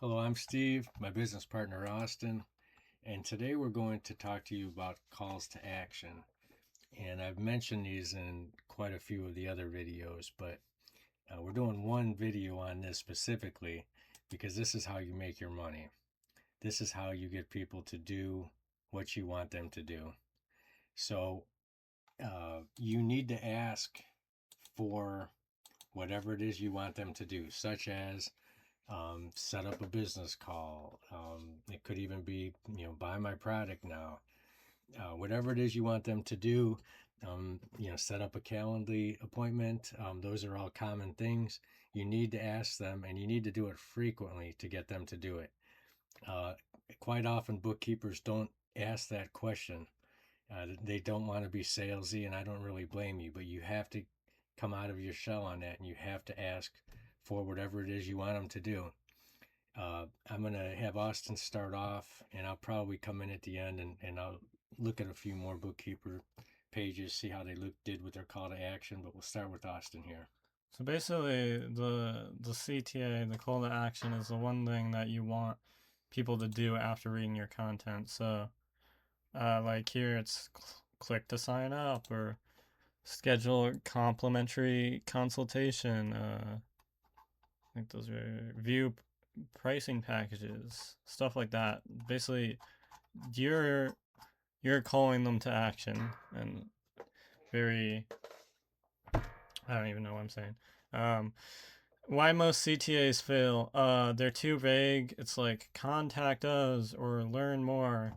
Hello, I'm Steve, my business partner Austin, and today we're going to talk to you about calls to action. And I've mentioned these in quite a few of the other videos, but we're doing one video on this specifically because this is how you make your money. This is how you get people to do what you want them to do. So you need to ask for whatever it is you want them to do, such as set up a business call. It could even be, buy my product now. Whatever it is you want them to do, set up a Calendly appointment. Those are all common things. You need to ask them, and you need to do it frequently to get them to do it. Uh, Quite often, bookkeepers don't ask that question. They don't want to be salesy, and I don't really blame you, but you have to come out of your shell on that, and you have to ask for whatever it is you want them to do. I'm going to have Austin start off, and I'll probably come in at the end and I'll look at a few more bookkeeper pages, see how they did with their call to action. But we'll start with Austin here. So basically, the CTA, the call to action, is the one thing that you want people to do after reading your content. So, like here, it's click to sign up or schedule a complimentary consultation. I think those are view pricing packages, stuff like that. Basically, you're you're calling them to action, and very, I don't even know what I'm saying. Um, Why most CTAs fail? They're too vague. It's like contact us or learn more.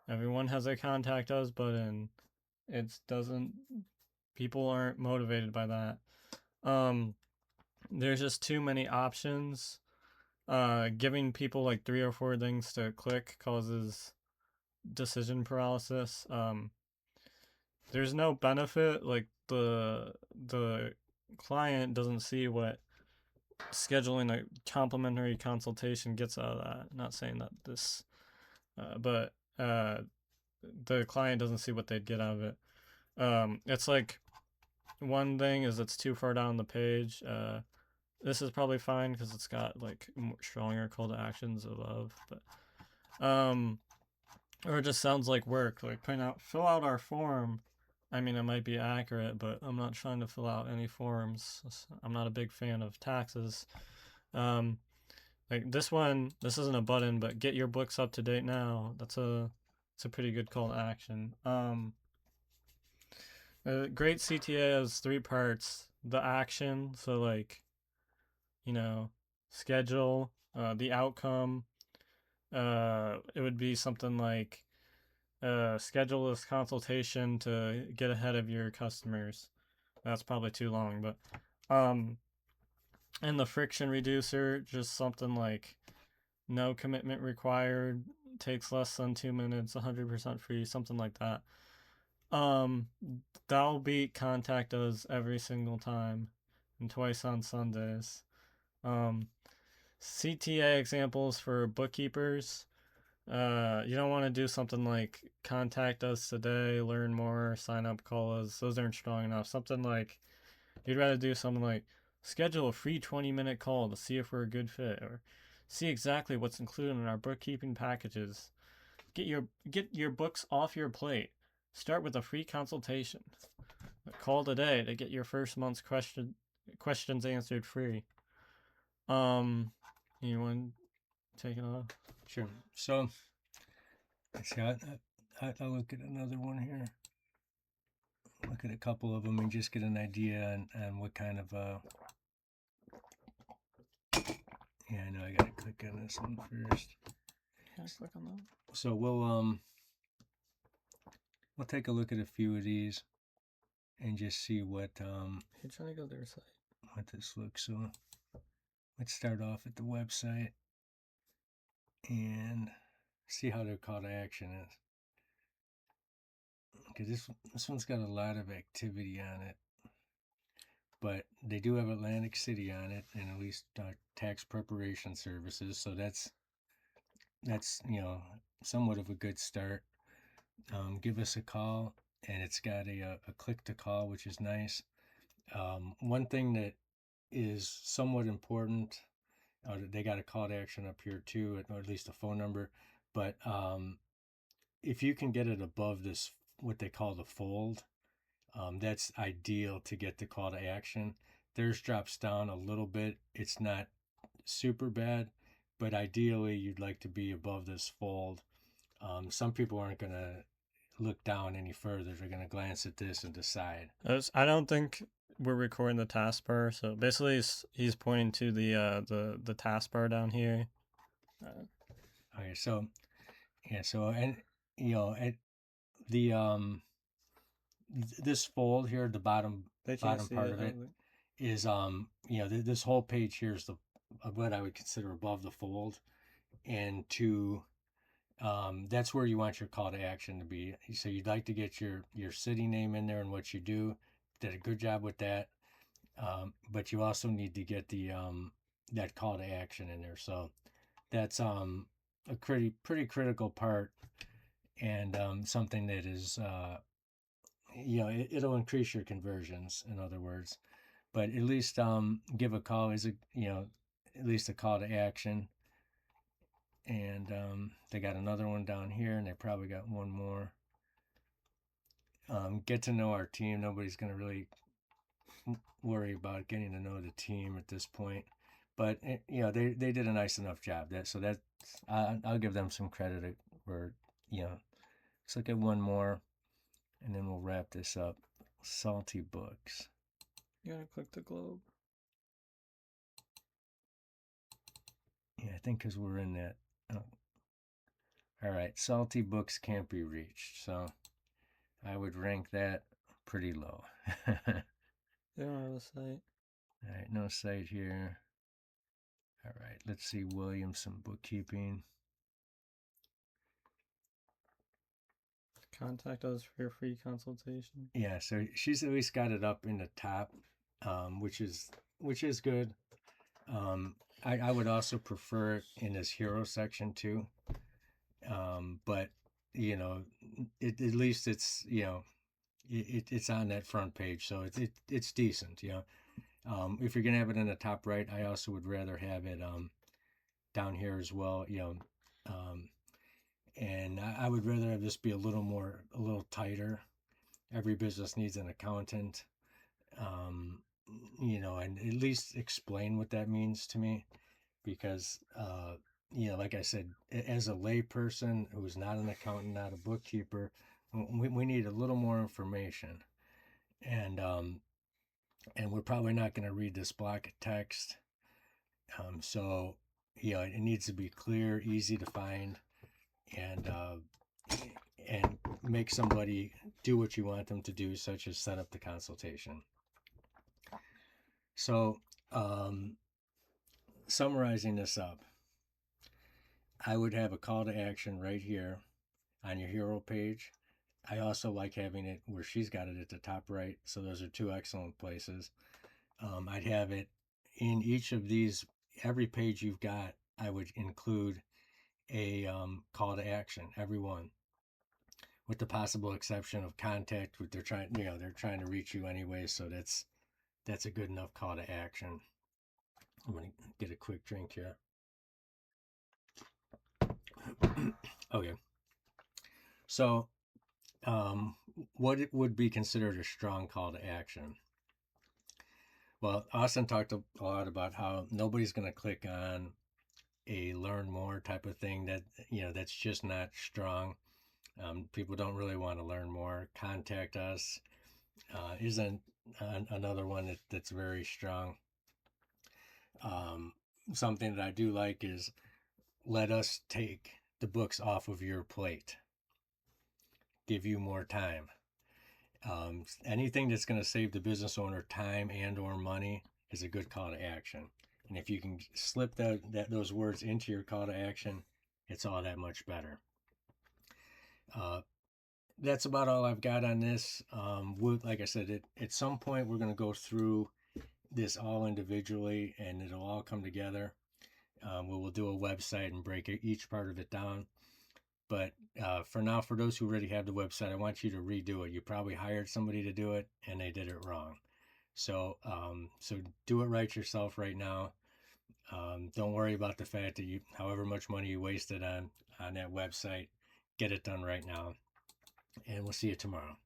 Everyone has a contact us button. It doesn't. People aren't motivated by that. Um, there's just too many options. Giving people like 3 or 4 things to click causes decision paralysis. There's no benefit. Like the client doesn't see what scheduling a complimentary consultation gets out of that. I'm not saying that this, but the client doesn't see what they'd get out of it. It's like one thing is it's too far down the page. This is probably fine because it's got like more stronger call to actions above, but or it just sounds like work. Like fill out our form. I mean, it might be accurate, but I'm not trying to fill out any forms. I'm not a big fan of taxes. Um, Like this one, this isn't a button, but get your books up to date now. It's a pretty good call to action. Great CTA has 3 parts. The action, so like, you know, schedule, the outcome. It would be something like schedule this consultation to get ahead of your customers. That's probably too long, but um, and the friction reducer, just something like no commitment required, takes less than 2 minutes, 100% free, something like that. Um, that'll beat contact us every single time, and twice on Sundays. Um, CTA examples for bookkeepers. You don't want to do something like contact us today, learn more, sign up, call us. Those aren't strong enough. Something like you'd rather do something like schedule a free 20-minute call to see if we're a good fit, or see exactly what's included in our bookkeeping packages. Get your books off your plate. Start with a free consultation. Call today to get your first month's questions answered free. Um, you want to take it off? Sure. So, let's see. I'll look at another one here. Look at a couple of them and just get an idea on what kind of. Yeah, I know I gotta click on this one first. Yeah, click on that. So we'll take a look at a few of these and just see what You're trying to go to their site. what this looks. So let's start off at the website and see how their call to action is. Because this one's got a lot of activity on it, but they do have Atlantic City on it, and at least tax preparation services. So that's somewhat of a good start. Give us a call, and it's got a click to call, which is nice. One thing that is somewhat important They got a call to action up here too, or at least a phone number. But if you can get it above this, what they call the fold, that's ideal to get the call to action. Theirs drops down a little bit. It's not super bad, but ideally you'd like to be above this fold. Some people aren't going to look down any further. They're going to glance at this and decide. I don't think we're recording the taskbar, so basically he's pointing to the taskbar down here. Okay, so yeah, so and at the this fold here, the bottom part of it is this whole page here is the what I would consider above the fold, and to that's where you want your call to action to be. So you'd like to get your city name in there and what you do. Did a good job with that, but you also need to get the that call to action in there. So that's a pretty critical part, and something that is it'll increase your conversions, in other words. But at least give a call is at least a call to action. And they got another one down here, and they probably got one more. Get to know our team. Nobody's going to really worry about getting to know the team at this point, but they did a nice enough job. I'll give them some credit for Let's look at one more, and then we'll wrap this up. Salty Books. You gotta click the globe. Yeah, I think because we're in that. Oh. All right, Salty Books can't be reached, so I would rank that pretty low. They don't have a site. All right, no site here. All right, let's see Williamson Bookkeeping. Contact us for your free consultation. Yeah, so she's at least got it up in the top, which is good. I would also prefer it in this hero section too. But at least it's it's on that front page, so it's decent. If you're gonna have it in the top right, I also would rather have it down here as well. And I would rather have this be a little tighter. Every business needs an accountant. And at least explain what that means to me, because like I said, as a layperson who's not an accountant, not a bookkeeper, we need a little more information, and we're probably not going to read this block of text. So it needs to be clear, easy to find, and make somebody do what you want them to do, such as set up the consultation. So, summarizing this up, I would have a call to action right here on your hero page. I also like having it where she's got it at the top right. So those are two excellent places. I'd have it in each of these, every page you've got, I would include a call to action, every one, with the possible exception of contact. They're trying to reach you anyway, so that's a good enough call to action. I'm going to get a quick drink here. Okay. So, what it would be considered a strong call to action? Well, Austin talked a lot about how nobody's going to click on a learn more type of thing. That's just not strong. People don't really want to learn more. Contact us isn't another one that's very strong. Something that I do like is let us take the books off of your plate, give you more time. Anything that's going to save the business owner time and or money is a good call to action. And if you can slip those words into your call to action, it's all that much better. That's about all I've got on this. Like I said, at some point we're going to go through this all individually, and it'll all come together. We'll do a website and break each part of it down. But for now, for those who already have the website, I want you to redo it. You probably hired somebody to do it, and they did it wrong. So do it right yourself right now. Don't worry about the fact that however much money you wasted on that website, get it done right now. And we'll see you tomorrow.